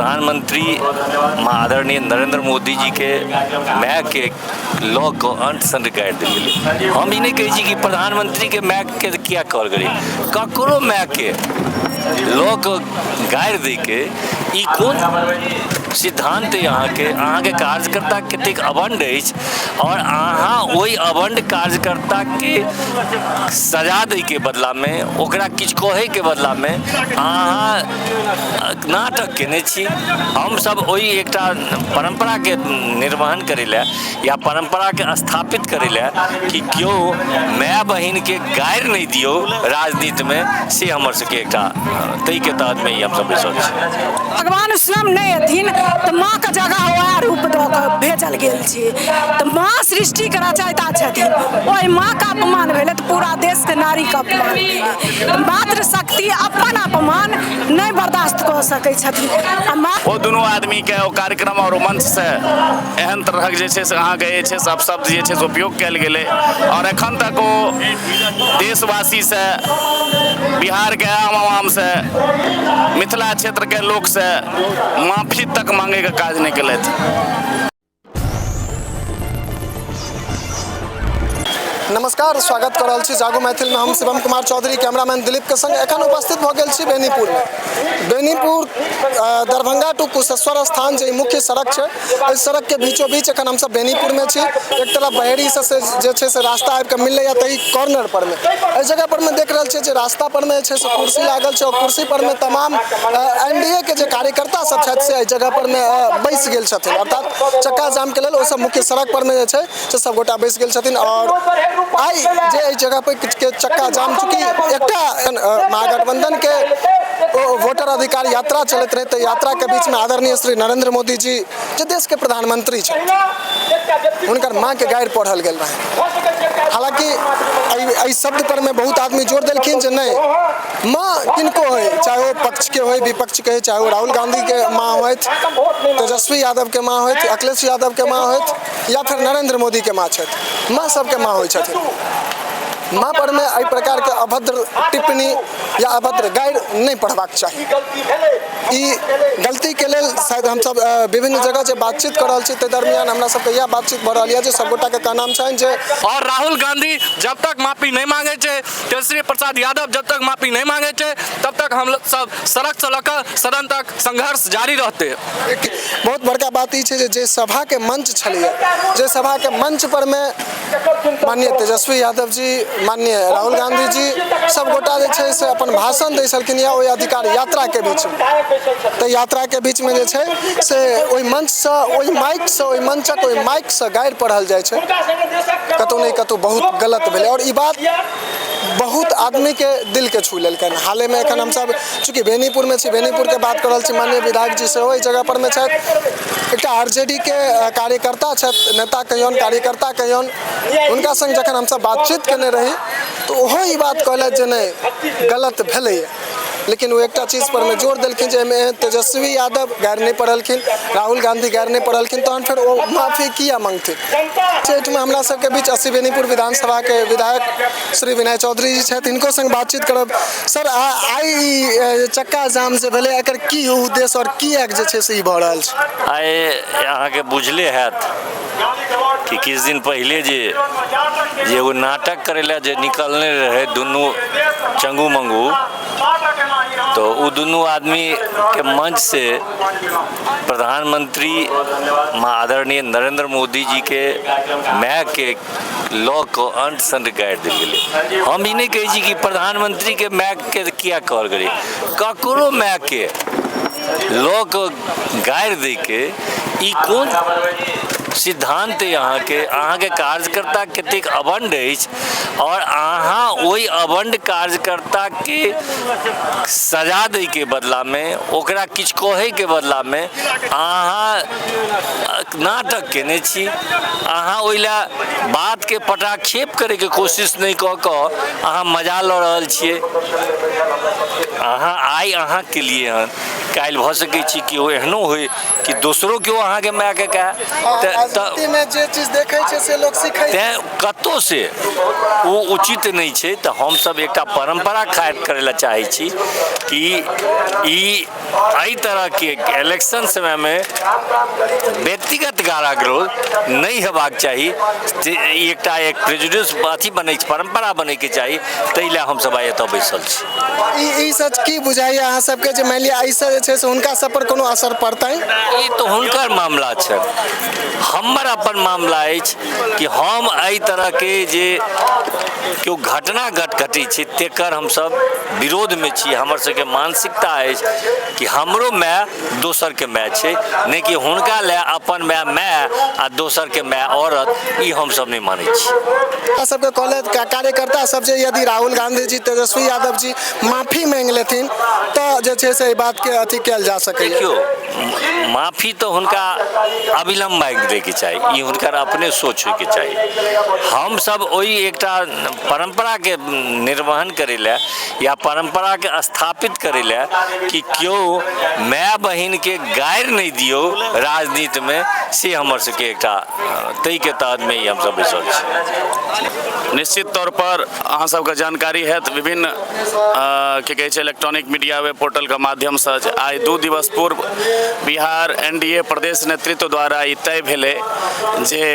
प्रधानमंत्री आदरणीय नरेंद्र मोदी जी के मैक के लॉ को अंत सन गाड़ि देलिए। हम ई नहीं कहै छी कि प्रधानमंत्री के मैक के किया कॉल करी, ककरो मैक के लॉ को गाड़ि दै के ई कोन सिद्धांत यहाँ के कार्यकर्ता कतेक अबंड अछि और अहाँ ओहि अबंड कार्यकर्ता के सजा दै के बदला में ओकरा किछु कहै के बदला में अहाँ नाटक केने छी। हम सब ओहि एकटा परंपरा के निर्वहन करै लए या परंपरा के स्थापित करै लए कि केओ माय बहिन के गाड़ि नहीं दियो राजनीति में, से हमर सबके एकटा तै के तहत में ही हम सब बैसल छी। भगवान स्वयं नहीं अथिन तो माँ के जगह वह रूप दऽ कऽ भेजल गेल छै, तो माँ सृष्टि के रचयिता छथिन। ओहि माँ का अपमान भेलै तो पूरा देश के नारी का अपमान भेलै। मातृ शक्ति अपन अपमान नहीं बर्दाश्त कऽ सकै छथिन। ओ दुनू आदमी के ओ कार्यक्रम और मंच से एहन तरह जे छै से अहाँके जे छै सब शब्द जे छै से उपयोग कयल गेलै और एखन तक ओ देशवासी से, बिहार के आम आवाम से, मिथिला क्षेत्र के लोक से माफी तक मांगे के काज नहीं केलथि। नमस्कार, स्वागत कर रहल छी जागो मैथिल में। हम शिवम कुमार चौधरी, कैमरामैन दिलीप के संग एखन उपस्थित भऽ गेल छी बेनीपुर में। बेनीपुर दरभंगा टू कुशेश्वर स्थान जे मुख्य सड़क छै, इस सड़क के बीचों बीच एखन हमसब बेनीपुर में छी। एक तरफ बहेड़ी से जे छै से रास्ता आबि के मिललै तही कॉर्नर पर में एहि जगह पर में देख रहल छी जे रास्ता पर में छै से कुर्सी लागल छै और कुर्सी पर में तमाम एनडीए के जे कार्यकर्ता सब छथि से एहि जगह पर में बैस गेल छथिन, अर्थात चक्का जाम के लेल ओ सब मुख्य सड़क पर में जे छै से सब गोटा बैस गेल छथिन। और आई जे एहि जगह पर के चक्का जाम चूँकि एकटा महागठबंधन के वोटर अधिकार यात्रा चलत रहे, तो यात्रा के बीच में आदरणीय श्री नरेंद्र मोदी जी जो देश के प्रधानमंत्री छथि, हुनकर माँ के गाड़ि पढ़ल गेल रहे। हालांकि एहि शब्द पर में बहुत आदमी जोर देलखिन जे नहीं, माँ किनको हो, चाहे वो पक्ष के हो विपक्ष के, चाहे वो राहुल गांधी के माँ हो, तेजस्वी यादव के माँ हो, अखिलेश यादव के माँ हो, या फिर नरेंद्र मोदी के माँ छथि, माँ सबके माँ हो छथिन। माँ पर में एहि प्रकार के अभद्र टिप्पणी या अभद्र गाड़ि नहीं पढ़बाक चाहिए। ई गलती के लेल शायद हम सब विभिन्न जगह जे बातचीत कर रहल छी ते दरमियान हमरा सबके यह बातचीत भऽ रहल है जे सब गोटा के कहना छनि जे और राहुल गांधी जब तक माफी नहीं मांगे छे, तेजस्वी प्रसाद यादव जब तक माफी नहीं मांगे छे, तब तक हम सब सड़क से लकर सदन तक संघर्ष जारी रहते। बहुत बड़का बात ई छै जे सभा के मंच छलिए, जे सभा के मंच पर में माननीय तेजस्वी यादव जी, माननीय राहुल गांधी जी सब गोटा जे छै से अपन भाषण दै छलखिन या ओहि अधिकार यात्रा के बीच में, तो यात्रा के बीच में जे छै से ओहि मंच से, ओहि माइक से, ओहि मंचक ओहि माइक से गाड़ि पढ़ल जाइ छै, कतौ नहीं कतौ बहुत गलत भेलै। और ई बात बहुत आदमी के दिल के छू लेलकन। हाल में एखन हम सब चूँकि बेनीपुर में छी, बेनीपुर के बात कर रहल छी, माननीय विधायक जी से ओहि जगह पर में छथि, एकटा आरजेडी के कार्यकर्ता छथि, नेता कहियौन, कार्यकर्ता कहियौन, उनका संग जखन हम सब बातचीत केने रही तो ओहो ई बात कहलथि जे नहीं गलत भेलै, लेकिन वो एकटा चीज पर में जोर देलखिन जे में तेजस्वी यादव गाड़ि नहीं पढ़लखिन, राहुल गांधी गाड़ि नहीं पढ़लखिन, तहन फिर वो माफी किया मांगथिन। सेठ में हमरा सबके बीच 80 बेनीपुर विधानसभा के विधायक श्री विनय चौधरी जी छथि, इनको संग बातचीत करब। सर, आई चक्का जाम से भेलै, एकर की उद्देश्य और किएक जे छै से ई भऽ रहल छै? आइ अहाँके बुझले हैत कि किछु दिन पहले जे एगो नाटक करे ला जे निकलने रहे दुनू चंगू मंगू, तो वो दोनों आदमी के मंच से प्रधानमंत्री आदरणीय नरेंद्र मोदी जी के मैक के लॉ को अंत सन गाड़ि देल गेलै। हम ई नहीं कहै छी कि प्रधानमंत्री के मैक के किया कॉल करी, ककरो मैक के लॉ को गाड़ि दै के ई कोन सिद्धांत यहाँ के कार्यकर्ता कतेक अबंड अछि और अहाँ ओहि अबंड कार्यकर्ता के सजा दै के बदला में ओकरा किछु कहै के बदला में अहाँ नाटक केने छी। अहाँ ओहि ला बात के पटाक्षेप करे के कोशिश नहीं कऽ कऽ अहाँ मजा लऽ रहल छियै। अहाँ आई अहाँ के लिए हन काल्हि भऽ सकै छी कि ओ एहनो होय कि दोसरो केओ अहाँके मायके कहे राजनीतिमे जे चीज देखै छै से लोक सीखै छै। तैँ कतौ से ओ उचित नहीं छै। तो हमसब एकटा परंपरा कायम करै लए चाहै छी कि एहि तरह के इलेक्शन समय में व्यक्तिगत गाला गलौज नहीं हेबाक चाही। एक प्रेजुडिस अथी बनै परंपरा बनै के चाही। ताहि लए हमसब आइ एतऽ बैसल छी। ई सच की बुझाइए अहाँ सबके जे मानि लिअ एहिसँ जे छै से हुनका सब पर कोनो असर पड़तै? ई तो हुनकर मामला छै। हमर अपन मामला अछि कि हम एहि तरह के जे केओ घटना घटै छै तेकर हमसब विरोध में छी। हमर सबके मानसिकता अछि कि हमरो माय दोसर के माय छै, नहीं कि हुनका लए अपन माय आ दोसर के माय औरत, ई हमसब नहीं मानै छी। सबके कहले कार्यकर्ता सब जे यदि राहुल गांधी जी, तेजस्वी यादव जी माफी मांग लेथिन तो जे छै से बात के अथी कयल जा सकै। देखियो माफी तो हुनका अविलंब मांग दै के चाही, ई हुनकर अपने सोच होय के चाही। हम सब ओहि एकटा परंपरा के निर्वहन करे ले या परंपरा के स्थापित करे ले कि क्यों माय बहिन के गारि नहीं दियो राजनीति में, से हमर सबके एकटा तै के तहत में ही हम सब बैसल छी। निश्चित तौर पर अहाँ सबके जानकारी है तो विभिन्न की कहै छै इलेक्ट्रॉनिक मीडिया वेब पोर्टल के माध्यम से आई 2 दिवस पूर्व बिहार एनडीए प्रदेश नेतृत्व द्वारा ई तय भेलै जे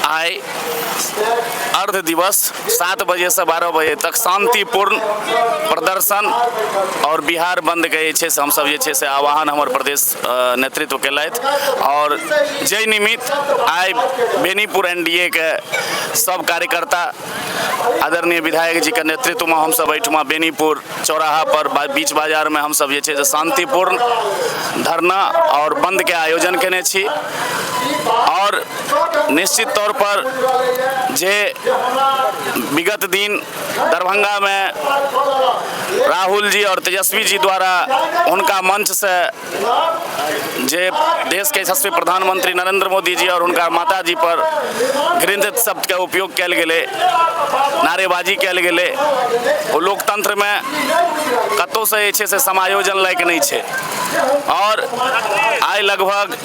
आई अर्ध दिवस 7 बजे से 12 बजे तक शांतिपूर्ण प्रदर्शन और बिहार बंद के जे छै से हमसब जे छै से आह्वान हमर प्रदेश नेतृत्व केलथि। और जय निमित्त आई बेनीपुर एनडीए के सब कार्यकर्ता आदरणीय विधायक जी के नेतृत्व में हमसब एहिठमा बेनीपुर चौराहा पर बीच बाजार में हमसब जे छै से शांतिपूर्ण धरना और बंद के आयोजन केने छी। और निश्चित तौर पर जे विगत दिन दरभंगा में राहुल जी और तेजस्वी जी द्वारा उनका मंच से जे देश के यशस्वी प्रधानमंत्री नरेंद्र मोदी जी और उनका माता जी पर घृणित शब्द के उपयोग कयल गेलै, नारेबाजी कयल गेलै, वो लोकतंत्र में कतौ से जे छै से समायोजन लायक नहीं छै। और आई लगभग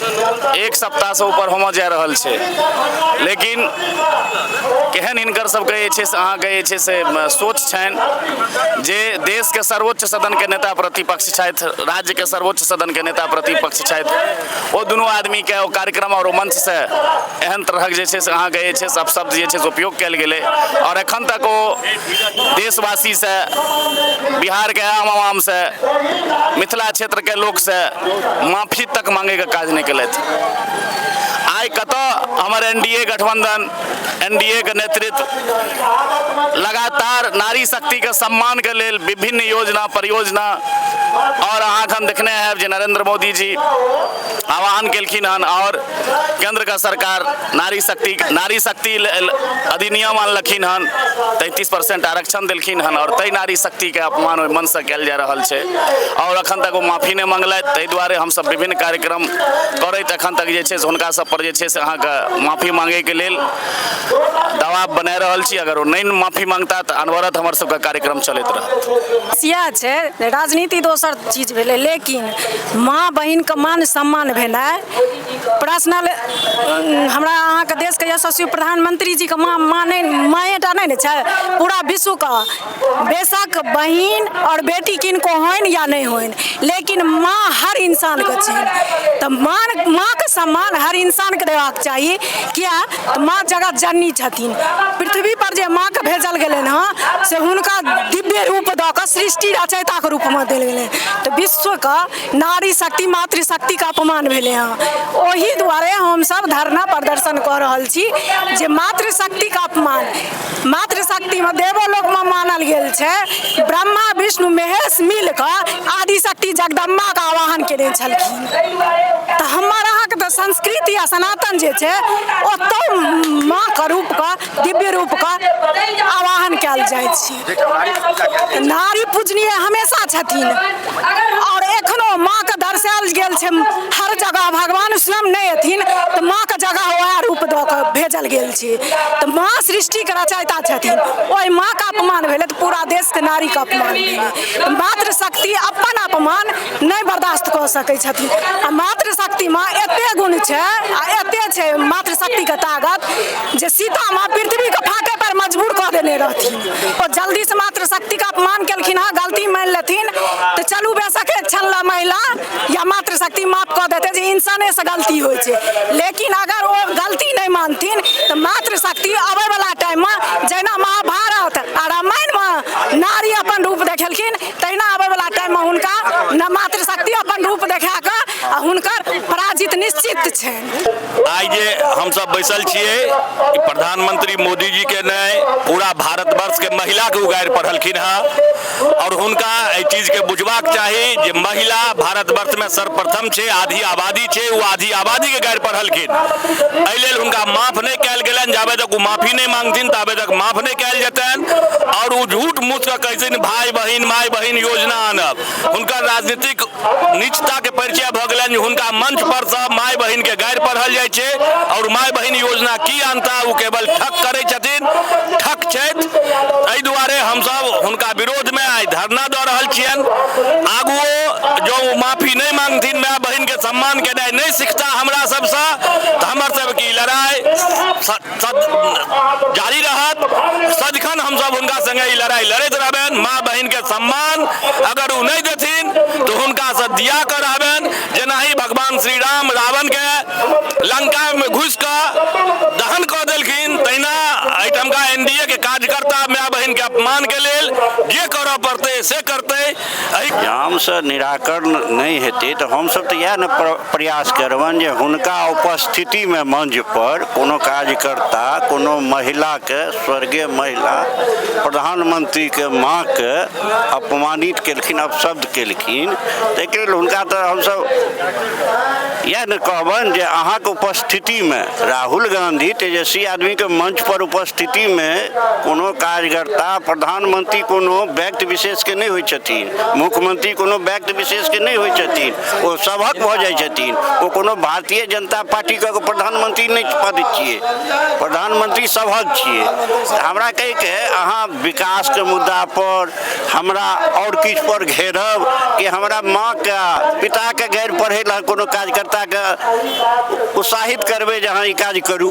1 सप्ताह से ऊपर होमो जा रहल छै, लेकिन केहन हिनकर सबके जे छै से अहाँके जे छै से सोच छनि जे देश के सर्वोच्च सदन के नेता प्रतिपक्ष छथि, राज्य के सर्वोच्च सदन के नेता प्रतिपक्ष छथि, वो दुनू आदमी के ओ कार्यक्रम और मंच से एहन तरहक जे छै से अहाँके जे छै से शब्द जे छै से उपयोग कयल गेलै। और एखन तक ओ देशवासी से, बिहार के आम आवाम से, मिथिला क्षेत्र के लोक से माफी तक मांगे के काज नहीं केलथि। आई कतऽ हमर एनडीए गठबंधन, एनडीए के नेतृत्व लगातार नारी शक्ति के सम्मान के लेल विभिन्न योजना परियोजना और अहाँ देखने हैं जे नरेंद्र मोदी जी आह्वान केलखिन हन और केंद्र का सरकार नारी शक्ति अधिनियम आनलखिन हन, 33% आरक्षण देलखिन हन और तै नारी शक्ति के अपमान ओहि मन से कयल जा रहल छै। और अखन तक वो माफी नहीं मंगलथि, ताहि दुआरे हमसब विभिन्न कार्यक्रम करैत अखन तक जे छै से हुनका सब पर जे छै से अहाँके माफी मांगे के लेल दबाव बना रहल छी। अगर वो नहीं माफी मांगता तो अनवरत हमर सबके कार्यक्रम चलैत रहत। इएह छै, राजनीति दोसर चीज भेलै, लेकिन माँ बहिन के मान सम्मान भेनाइ पर्सनल। हमरा अहाँके देश के यशस्वी प्रधानमंत्री जी के माएटा नहीं ने छै, पूरा विश्व का बेशक बहिन और बेटी किनको होइन या नहीं होइन, लेकिन माँ हर इंसान के छै। तो माँ के सम्मान हर इंसान के देबाक चाही। किया तो माँ जगत जननी छथिन। पृथ्वी पर जे माँ के भेजल गेलै हँ से हुनका दिव्य रूप दऽ कऽ सृष्टि रचयिता के रूप में देल गेलै। तो विश्व का नारी शक्ति मातृशक्ति का अपमान भेलै हँ। ओही दुआरे हम सब धरना प्रदर्शन कऽ रहल छी जे मातृशक्ति का अपमान, मातृशक्ति में देवोलोक में मानल गेल छै। ब्रह्मा विष्णु महेश मिल कऽ आदिशक्ति जगदम्बा का आवाहन केने छलखिन। तो हमर अहाँके तो संस्कृति आ सनातन जे छै ओतौ माँ के रूप का दिव्य रूप का आवाहन कयल जाइ छै। नारी पूजनीय हमेशा छथिन और एखनो माँ के दर्शायल गेल छै हर जगह। भगवान स्वयं नहीं अथिन तो माँ के जगह वएह रूप दऽ कऽ भेजल गेल छै तऽ माँ सृष्टि के रचयिता छथिन, ओहि माँ के अपमान भेलै तऽ पूरा देश के नारी के अपमान भेलै। मातृशक्ति अपन अपमान नहि बर्दाश्त कऽ सकै छथिन। आ मातृशक्ति में एते गुण छै आ एते छै मातृशक्ति के ताकत जे सीता माँ पृथ्वी के फाटे पर मजबूर कऽ देने रहथिन। ओ जल्दी से मातृशक्ति के अपमान केलखिन हँ, गलती मान लेथिन तऽ चलू बेशक एक छल महिला या मातृशक्ति माफ कऽ देते जे इंसाने से गलती होइ छै। लेकिन अगर वो गलती नहीं मानथिन तो मातृशक्ति आवे वाला टाइम में जहिना महाभारत आ रामायण में नारी अपन रूप देखेलखिन तहिना आवे वाला टाइम में हुनका न मातृशक्ति अपन रूप देखा कऽ आ हुनकर पराजित निश्चित छनि। आइ जे हम सब बैसल छियै प्रधानमंत्री मोदी जी के नहि पूरा भारतवर्ष के महिला के उगारि पढ़लखिन हँ और हुनका एहि चीज के बुझबाक चाही जे महिला भारतवर्ष में सर्वप्रथम छै, आधी आबादी छै, वो आधी आबादी के गारि पढ़लखिन। एहि लेल हुनका माफ नहि कयल गेलनि, जाबे तक वो माफी नहि मांगथिन ताबे तक माफ नहि कयल जेतनि। और वो झूठ मूठ के कहै छथिन भाई बहिन माय बहिन योजना आनब। हुनकर राजनीतिक नीचता के परिचय भऽ गेलनि जे हुनका मंच पर सब माय बहिन के गारि पढ़ल जाइ छै और माय बहिन योजना की आनता वो केवल ठक करै छथिन, ठक छथि। एहि दुआरे हमसब हुनका विरोध में आइ धरना दऽ रहल छियनि। आगुओ जो माफी नहीं मांगथिन, माय बहिन के सम्मान केनाइ नहीं सिखता हमरा सबसँ तऽ हमर सबके लड़ाई जारी रहत। सदिखन हमसब हुनका संगे ई लड़ाई लड़ैत रहबनि। माँ बहिन के सम्मान अगर वो नहीं देथिन तो हुनका से दिया कर रहबनि। जेना ही भगवान श्री राम रावण के लंका में घुस कऽ दहन कऽ देलखिन, तहिना एहिठमका एनडीए के कार्यकर्ता माय बहिन के अपमान के लेल जे करऽ पड़तै से करतै। हमसँ निराकरण नहीं हेतै तऽ हमसब तऽ इएह ने प्रयास करबनि जे हुनका उपस्थिति में मंच पर कोनो कार्यकर्ता कोनो महिला के, स्वर्गीय महिला प्रधानमंत्री के माँ के अपमानित केलखिन, अपशब्द केलखिन, ताहिके लेल हुनका तऽ हमसब इएह ने कहबनि जे अहाँके उपस्थिति में राहुल गांधी तेजस्वी आदमी के मंच पर उपस्थिति में कोनो कार्यकर्ता, प्रधानमंत्री कोनो व्यक्ति विशेष के नहीं होइ छथिन, मुख्यमंत्री कोनो व्यक्ति विशेष के नहीं होइ छथिन, वो सभक भऽ जाइ छथिन। वो कोनो भारतीय जनता पार्टी के प्रधानमंत्री नहीं पद छियै, प्रधानमंत्री सभक छियै। हमरा कहि के अहाँ विकास के मुद्दा पर हमरा और किछु पर घेरब कि हमरा माँ के पिता के गैर पढ़े ला कोनो कार्यकर्ता के उत्साहित करबै जे अहाँ ई काज करू।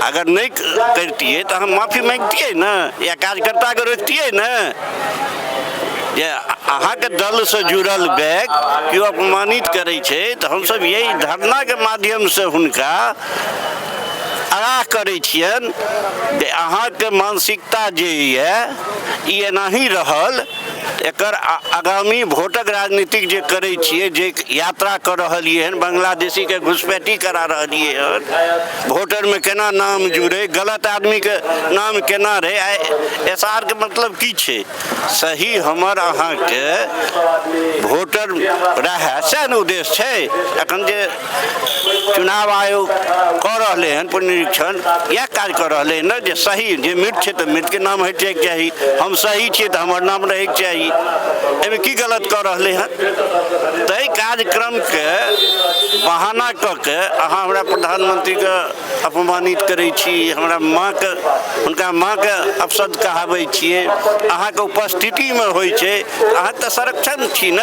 अगर नहीं करतियै तो हम माफी मांगतियै न, या कार्यकर्ता के रोकतियै न। जे अहाँके दल से जुड़ल व्यक्ति केओ अपमानित करै छै तऽ हमसब यही धरना के माध्यम से हुनका आगाह करै छियनि जे अहाँके मानसिकता जे ई एनाही रहल एकर आगामी भोटक राजनीतिक जे करै छियै, जे यात्रा कर रहलियै हन, बांग्लादेशी के घुसपैठी करा रहलियै हन, वोटर में केना नाम जुड़े, गलत आदमी के नाम केना रहे, एसआर के मतलब की छै? सही हमर अहाँ के वोटर रहे सैह ने उद्देश्य छै। एखन जे चुनाव आयोग कर रहले हन पुनरीक्षण, यह काज कर रहले न जे सही जे मृत छै तऽ मृत के नाम हटे के चाही, हम सही छियै तऽ हमर नाम रहे के चाही। एहिमे की गलत कर रहले हन? ताहि कार्यक्रम के बहाना कऽ के अहाँ हमरा प्रधानमंत्री के अपमानित करै छी, हमरा माँ के, हुनका माँ के अपशब्द कहाबै छियै। अहाँ के उपस्थिति में होइ छै, अहाँ तऽ संरक्षण छी न।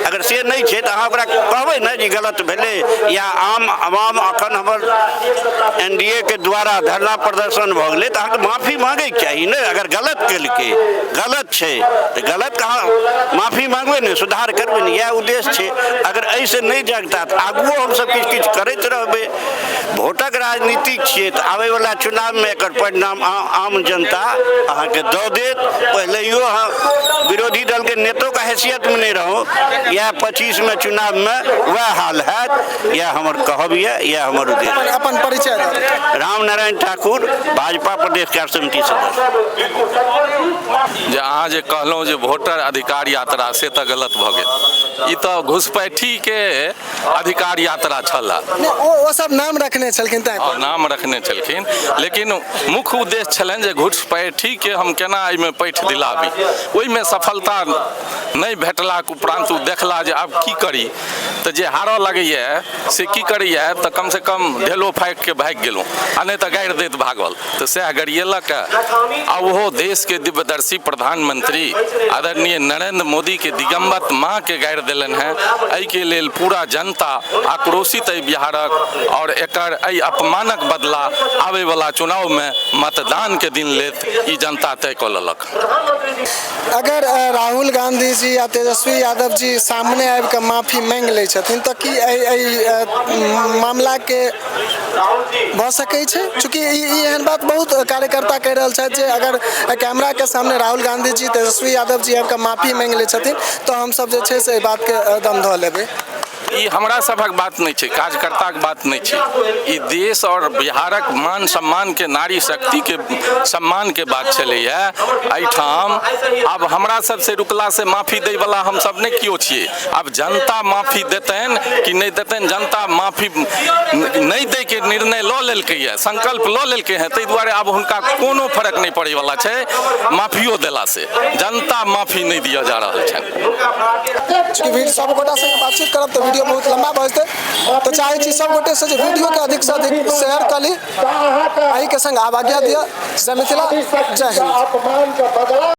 अगर से नहीं छै तऽ अहाँ ओकरा कहबै न जे गलत भेलै, या आम आवाम अखन हमर एनडीए के द्वारा धरना प्रदर्शन भऽ गेलै तऽ अहाँके माफी मांगे के चाही न। अगर गलत केलकै, गलत छै तऽ गलत कहाँ माफी मांगबै ने, सुधार करबै ने, यह उद्देश्य छै। अगर ऐसे नहीं जागता तऽ आगुओ हमसब किछु किछु करैत रहबै। भोटक राजनीति छियै तऽ आबै वाला चुनाव में एकर परिणाम आम जनता अहाँके दऽ देत। पहिलेयो अहाँ विरोधी दल के नेतो का हैसियत में नहीं रहो, यह 25 में चुनाव में वह हाल है। यह हमर कहब यह हमर उद्देश्य। अपन परिचय राम नारायण ठाकुर, भाजपा प्रदेश कार्य समिति सदस्य। जे अहाँ जे कहलहुँ जे वोटर अधिकार यात्रा से तऽ गलत भऽ गेल। ई तऽ घुसपैठ घुसपैठी के अधिकार यात्रा छला। ओ सब नाम रखने छलखिन तैं नाम रखने छलखिन, लेकिन मुख्य उद्देश्य छलनि जे घुसपैठी के हम केना एहिमे पैठ दिलाबी। ओहिमे सफलता नहीं भेटलाक उपरांत ओ देखला जे आब की करी, तो जे हारऽ लगैए से की करैए तऽ कम से कम ढेलो फाइक के भागि गेलहुँ, आ नहीं तो गाड़ि दैत भागल। तो सएह गरिएलक आ ओहो देश के दिव्यदर्शी प्रधानमंत्री आदरणीय नरेंद्र मोदी के दिगंबत माँ के गाड़ि देलनि हैं। एहि के लेल पूरा जनता आक्रोशित है बिहारक, और एकर एहि अपमानक बदला आवे वाला चुनाव में मतदान के दिन लेत ई जनता तय कऽ लेलक। अगर राहुल गांधी जी या तेजस्वी यादव जी सामने आबि कऽ माफी मांगि लै छथिन तऽ की मामला के भऽ सकै छै? चूँकि ई एहन बात बहुत कार्यकर्ता कहि रहल छथि जे अगर कैमरा के सामने राहुल गांधी जी तेजस्वी यादव जी आबि कऽ माफी मांगि लै छथिन तऽ हमसब जे छै से एहि बात के दम धऽ लेबै। ई हमरा सभक बात नहीं छै, कार्यकर्ताक बात नहीं छै, ई देश और बिहारक मान सम्मान के, नारी शक्ति के सम्मान के बात चलैया। एहिठाम आब हमरा सब से रुकला से माफी दै वाला हम सब नहीं कियो छियै। आब जनता माफी देतनि कि नहीं देतनि, जनता माफी नहीं दै के निर्णय लऽ लेलकै है, संकल्प लऽ लेलकै है, ताहि दुआरे आब हुनका कोनो फर्क नहीं पड़े वाला छै माफियो देला से। जनता माफी नहीं दिया जा रहल छनि। सब गोटा से बातचीत करब तऽ वीडियो बहुत लंबा भऽ जेतै, तो चाहे छी सब गोटे से वीडियो के अधिक से अधिक शेयर करी, एहि के संग आब आज्ञा दिअ। जय मिथिला, जय हिंद।